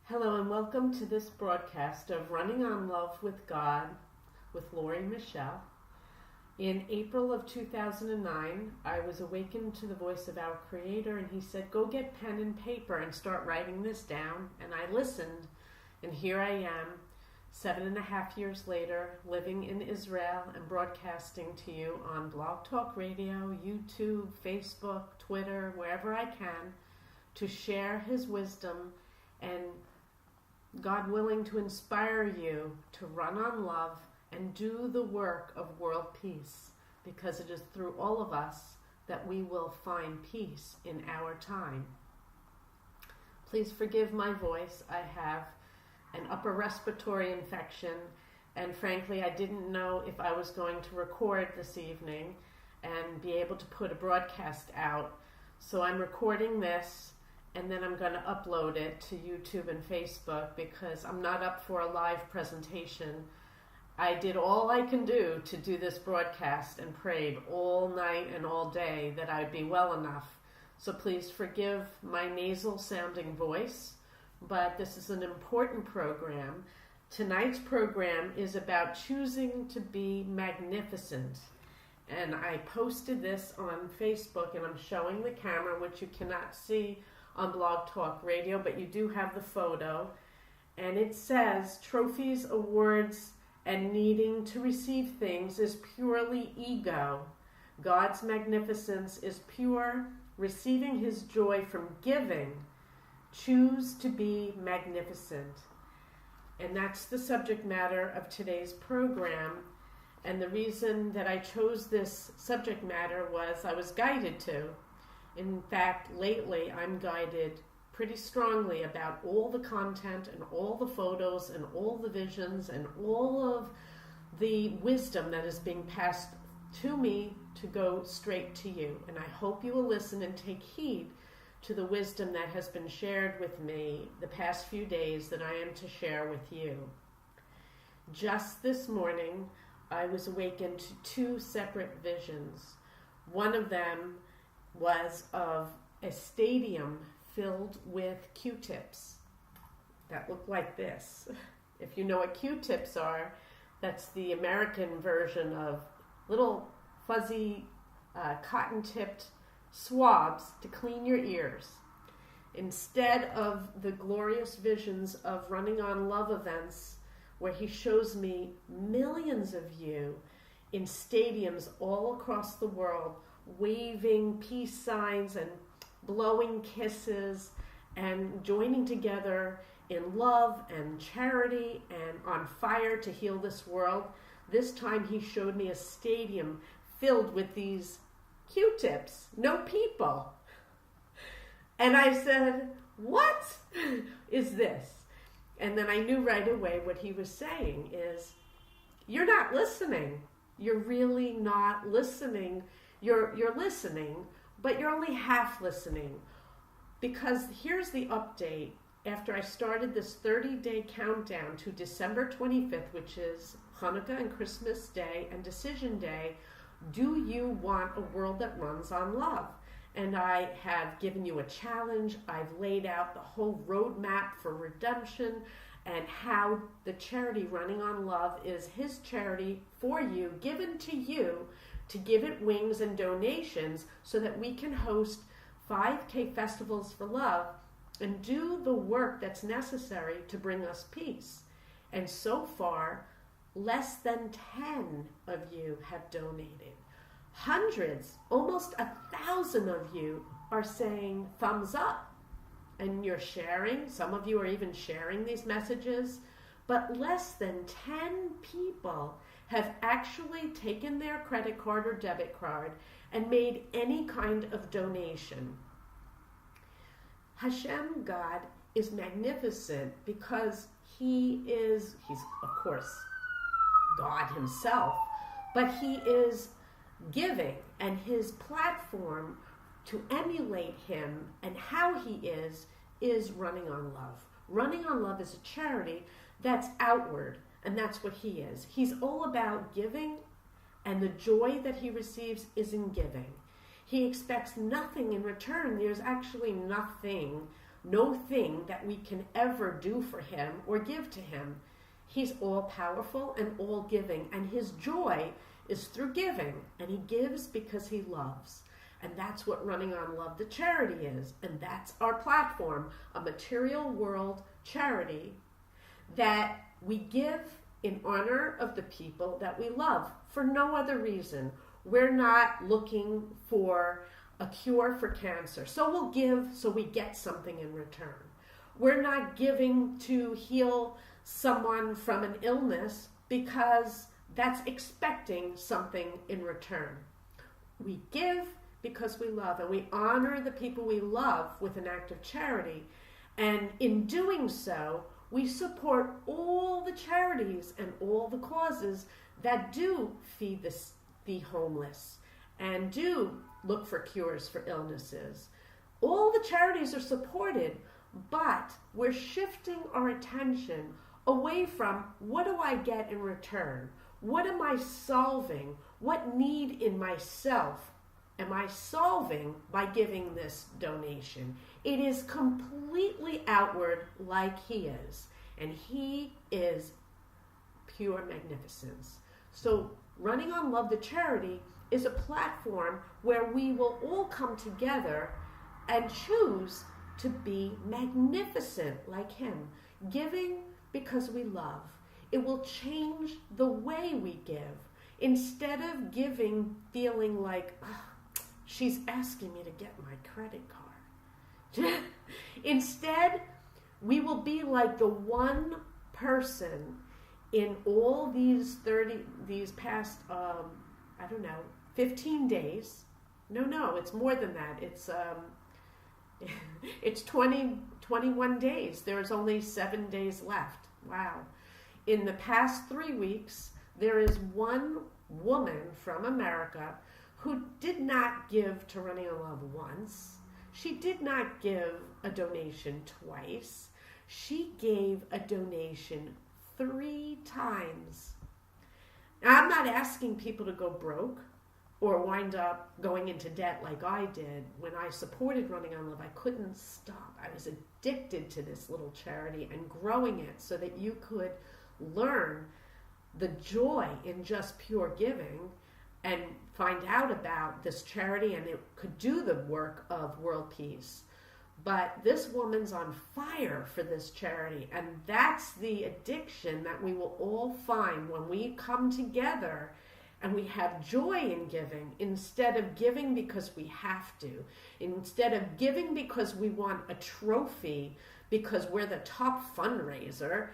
Hello and welcome to this broadcast of Running on Love with God with Lori Michelle. In April of 2009, I was awakened to the voice of our Creator, and He said, go get pen and paper and start writing this down. And I listened, and here I am, 7.5 years later, living in Israel and broadcasting to you on Blog Talk Radio, YouTube, Facebook, Twitter, wherever I can, to share His wisdom and, God willing, to inspire you to run on love and do the work of world peace, because it is through all of us that we will find peace in our time. Please forgive my voice. I have an upper respiratory infection, and frankly, I didn't know if I was going to record this evening and be able to put a broadcast out. So I'm recording this, and then I'm going to upload it to YouTube and Facebook because I'm not up for a live presentation. I did all I can do to do this broadcast and prayed all night and all day that I'd be well enough. So please forgive my nasal sounding voice, but this is an important program. Tonight's program is about choosing to be magnificent. And I posted this on Facebook, and I'm showing the camera, which you cannot see on Blog Talk Radio, but you do have the photo. And it says, trophies, awards, and needing to receive things is purely ego. God's magnificence is pure, receiving His joy from giving. Choose to be magnificent. And that's the subject matter of today's program. And the reason that I chose this subject matter was I was guided to. In fact, lately I'm guided pretty strongly about all the content and all the photos and all the visions and all of the wisdom that is being passed to me to go straight to you. And I hope you will listen and take heed to the wisdom that has been shared with me the past few days that I am to share with you. Just this morning, I was awakened to two separate visions. One of them was of a stadium filled with Q-tips that looked like this. If you know what Q-tips are, that's the American version of little fuzzy cotton-tipped swabs to clean your ears. Instead of the glorious visions of Running on Love events where He shows me millions of you in stadiums all across the world waving peace signs and blowing kisses and joining together in love and charity and on fire to heal this world. This time He showed me a stadium filled with these Q-tips, no people. And I said, what is this? And then I knew right away what He was saying is, you're not listening. You're really not listening. You're listening, but you're only half listening. Because here's the update. After I started this 30-day countdown to December 25th, which is Hanukkah and Christmas Day and Decision Day, do you want a world that runs on love? And I have given you a challenge. I've laid out the whole roadmap for redemption and how the charity Running on Love is His charity for you, given to you, to give it wings and donations so that we can host 5K festivals for love and do the work that's necessary to bring us peace. And so far, less than 10 of you have donated. Hundreds, almost 1,000 of you are saying thumbs up. And you're sharing. Some of you are even sharing these messages. But less than 10 people have actually taken their credit card or debit card and made any kind of donation. Hashem, God, is magnificent because He's of course God Himself, but He is giving, and His platform to emulate Him and how He is Running on Love. Running on Love is a charity that's outward, and that's what He is. He's all about giving, and the joy that He receives is in giving. He expects nothing in return. There's actually nothing no thing that we can ever do for him or give to him. He's all powerful and all giving, and his joy is through giving, and he gives because he loves. And that's what Running on Love, the charity, is. And that's our platform, a material world charity that we give in honor of the people that we love for no other reason. We're not looking for a cure for cancer, so we'll give so we get something in return. We're not giving to heal someone from an illness because that's expecting something in return. We give because we love, and we honor the people we love with an act of charity. And in doing so, we support all the charities and all the causes that do feed the homeless and do look for cures for illnesses. All the charities are supported, but we're shifting our attention away from what do I get in return? What am I solving? What need in myself am I solving by giving this donation? It is completely outward, like he is. And he is pure magnificence. So Running on Love, the charity, is a platform where we will all come together and choose to be magnificent like him, giving because we love. It will change the way we give. Instead of giving feeling like, oh, she's asking me to get my credit card. Instead, we will be like the one person in all these past, 15 days. No, it's more than that. It's 21 days. There's only 7 days left. Wow. In the past 3 weeks, there is one woman from America who did not give to Running on Love once. She did not give a donation twice. She gave a donation 3 times. Now, I'm not asking people to go broke or wind up going into debt like I did. When I supported Running on Love, I couldn't stop. I was addicted to this little charity and growing it so that you could learn the joy in just pure giving and find out about this charity, and it could do the work of world peace. But this woman's on fire for this charity, and that's the addiction that we will all find when we come together and we have joy in giving, instead of giving because we have to, instead of giving because we want a trophy, because we're the top fundraiser.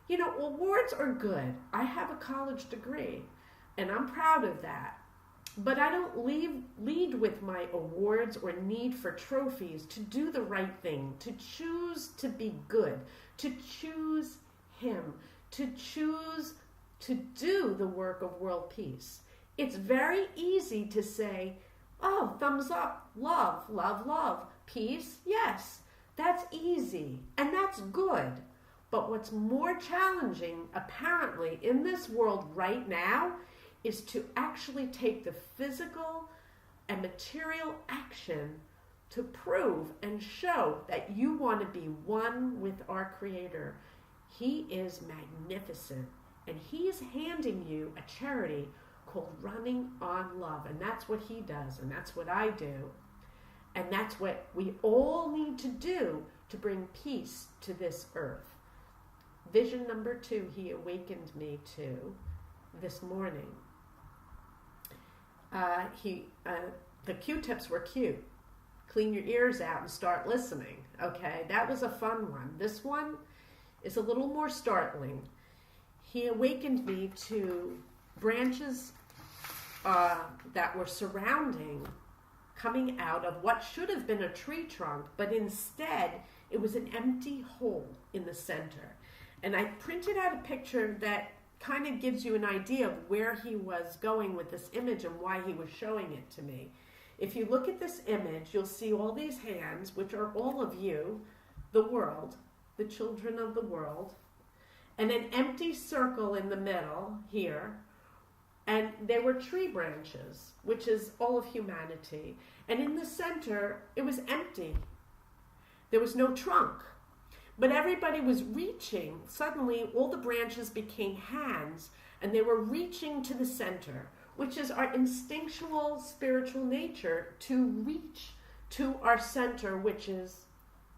You know, awards are good. I have a college degree, and I'm proud of that. But I don't lead with my awards or need for trophies to do the right thing, to choose to be good, to choose him, to choose to do the work of world peace. It's very easy to say, oh, thumbs up, love, love, love, peace, yes. That's easy, and that's good. But what's more challenging, apparently, in this world right now is to actually take the physical and material action to prove and show that you want to be one with our Creator. He is magnificent, and he is handing you a charity called Running on Love, and that's what he does, and that's what I do, and that's what we all need to do to bring peace to this earth. Vision number 2, he awakened me to this morning. The Q-tips were cute. Clean your ears out and start listening. Okay, that was a fun one. This one is a little more startling. He awakened me to branches that were surrounding, coming out of what should have been a tree trunk, but instead it was an empty hole in the center. And I printed out a picture that kind of gives you an idea of where he was going with this image and why he was showing it to me. If you look at this image, you'll see all these hands, which are all of you, the world, the children of the world, and an empty circle in the middle here. And there were tree branches, which is all of humanity. And in the center, it was empty. There was no trunk. But everybody was reaching. Suddenly, all the branches became hands, and they were reaching to the center, which is our instinctual spiritual nature, to reach to our center, which is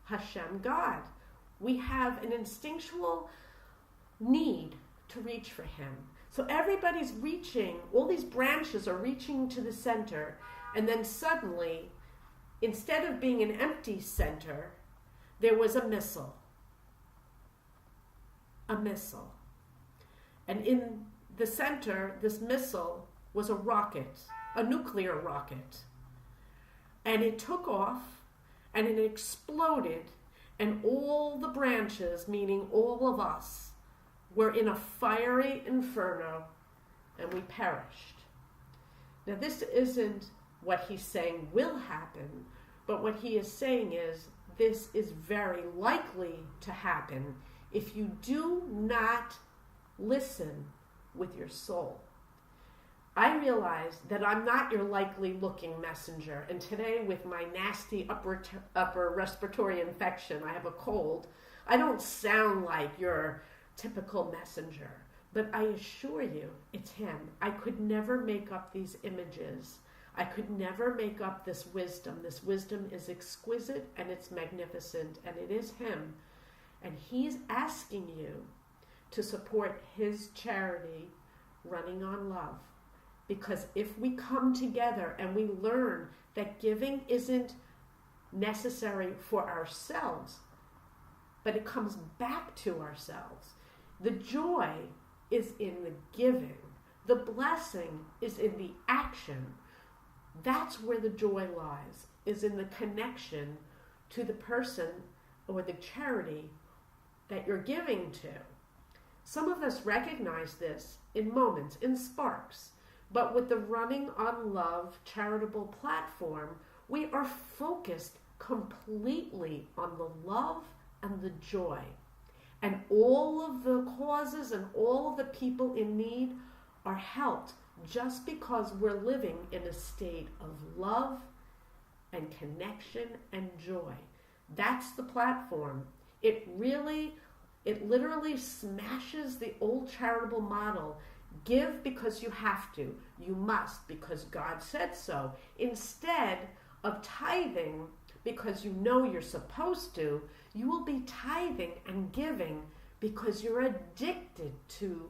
Hashem, God. We have an instinctual need to reach for Him. So everybody's reaching, all these branches are reaching to the center, and then suddenly, instead of being an empty center, there was a missile. A missile. And in the center, this missile was a rocket, a nuclear rocket. And it took off, and it exploded, and all the branches, meaning all of us, were in a fiery inferno, and we perished. Now, this isn't what he's saying will happen, but what he is saying is this is very likely to happen if you do not listen with your soul. I realize that I'm not your likely looking messenger, and today with my nasty upper respiratory infection, I have a cold, I don't sound like your typical messenger, but I assure you it's him. I could never make up these images. I could never make up this wisdom. This wisdom is exquisite and it's magnificent, and it is him. And he's asking you to support his charity, Running on Love. Because if we come together and we learn that giving isn't necessary for ourselves, but it comes back to ourselves. The joy is in the giving. The blessing is in the action. That's where the joy lies, is in the connection to the person or the charity that you're giving to. Some of us recognize this in moments, in sparks, but with the Running on Love charitable platform, we are focused completely on the love and the joy. And all of the causes and all of the people in need are helped just because we're living in a state of love and connection and joy. That's the platform. It literally smashes the old charitable model. Give because you have to. You must because God said so. Instead of tithing because you know you're supposed to, you will be tithing and giving because you're addicted to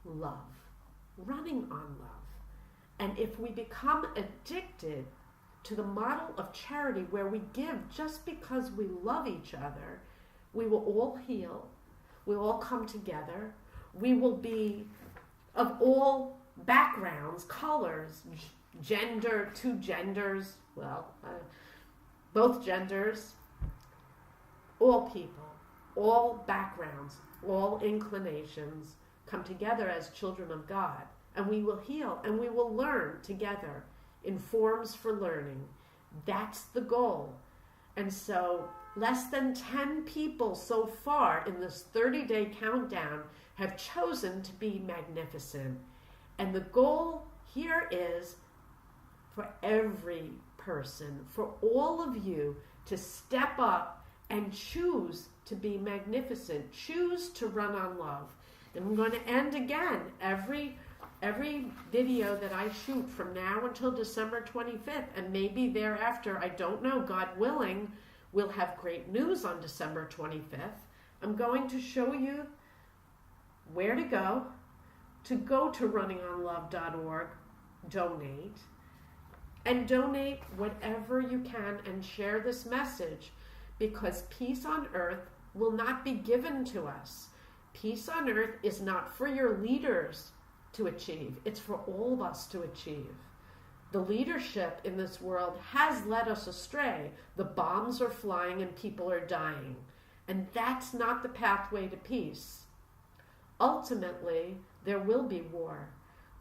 love, running on love. And if we become addicted to the model of charity where we give just because we love each other, we will all heal, we'll all come together, we will be of all backgrounds, colors, gender, two genders, both genders, all people, all backgrounds, all inclinations come together as children of God, and we will heal and we will learn together in forms for learning. That's the goal. And so less than 10 people so far in this 30-day countdown have chosen to be magnificent. And the goal here is for every person, for all of you to step up and choose to be magnificent, choose to run on love. And I'm going to end again every video that I shoot from now until December 25th, and maybe thereafter, I don't know, God willing, we'll have great news on December 25th. I'm going to show you where to go to runningonlove.org, donate, and donate whatever you can and share this message, because peace on earth will not be given to us. Peace on earth is not for your leaders to achieve. It's for all of us to achieve. The leadership in this world has led us astray. The bombs are flying and people are dying. And that's not the pathway to peace. Ultimately, there will be war.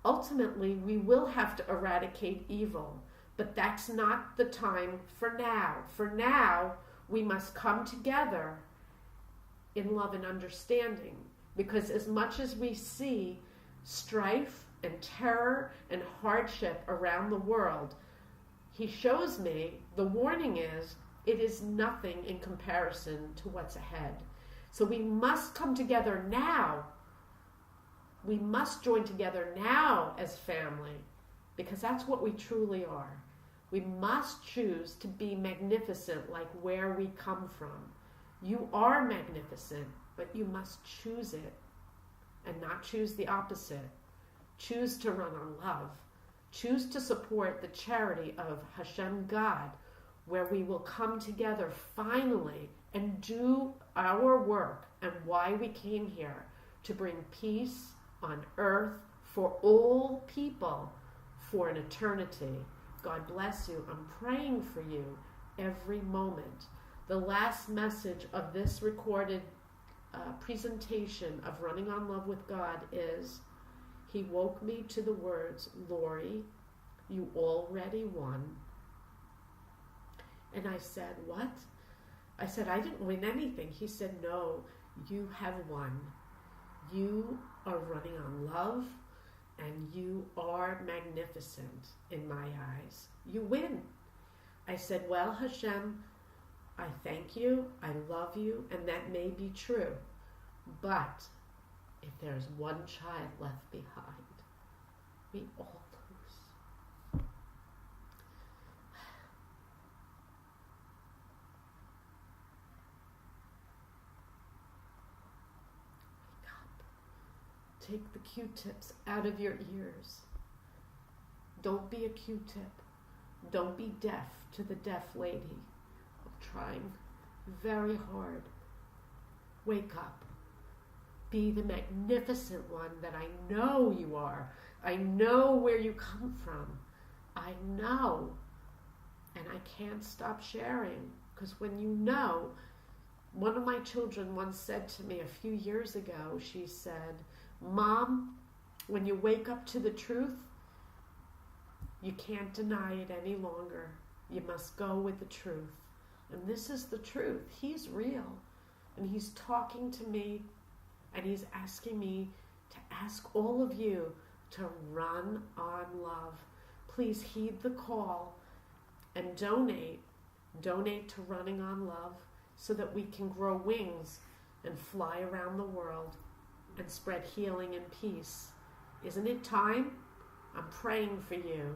Ultimately, we will have to eradicate evil. But that's not the time for now. For now, we must come together in love and understanding. Because as much as we see strife and terror and hardship around the world, he shows me the warning is It is nothing in comparison to what's ahead. So we must come together now. We must join together now as family, because that's what we truly are. We must choose to be magnificent like where we come from. You are magnificent, but you must choose it and not choose the opposite. Choose to run on love. Choose to support the charity of Hashem God, where we will come together finally and do our work and why we came here, to bring peace on earth for all people for an eternity. God bless you. I'm praying for you every moment. The last message of this recorded presentation of Running on Love with God is, He woke me to the words, Lori, you already won. And I said, what? I said, I didn't win anything. He said, no, you have won. You are running on love, and you are magnificent in my eyes. You win. I said, well, Hashem, I thank you, I love you, and that may be true. But if there's one child left behind, we all lose. Wake up. Take the Q-tips out of your ears. Don't be a Q-tip. Don't be deaf to the deaf lady. I'm trying very hard. Wake up. Be the magnificent one that I know you are. I know where you come from. I know. And I can't stop sharing. Because when you know, one of my children once said to me a few years ago, she said, Mom, when you wake up to the truth, you can't deny it any longer. You must go with the truth. And this is the truth. He's real. And he's talking to me, and he's asking me to ask all of you to run on love. Please heed the call and donate. Donate to Running on Love so that we can grow wings and fly around the world and spread healing and peace. Isn't it time? I'm praying for you.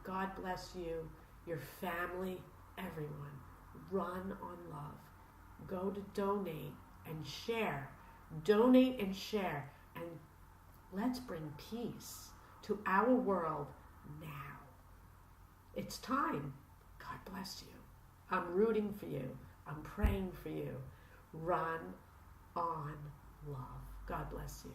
God bless you, your family, everyone. Run on love. Go to donate and share. Donate and share. And let's bring peace to our world now. It's time. God bless you. I'm rooting for you. I'm praying for you. Run on love. God bless you.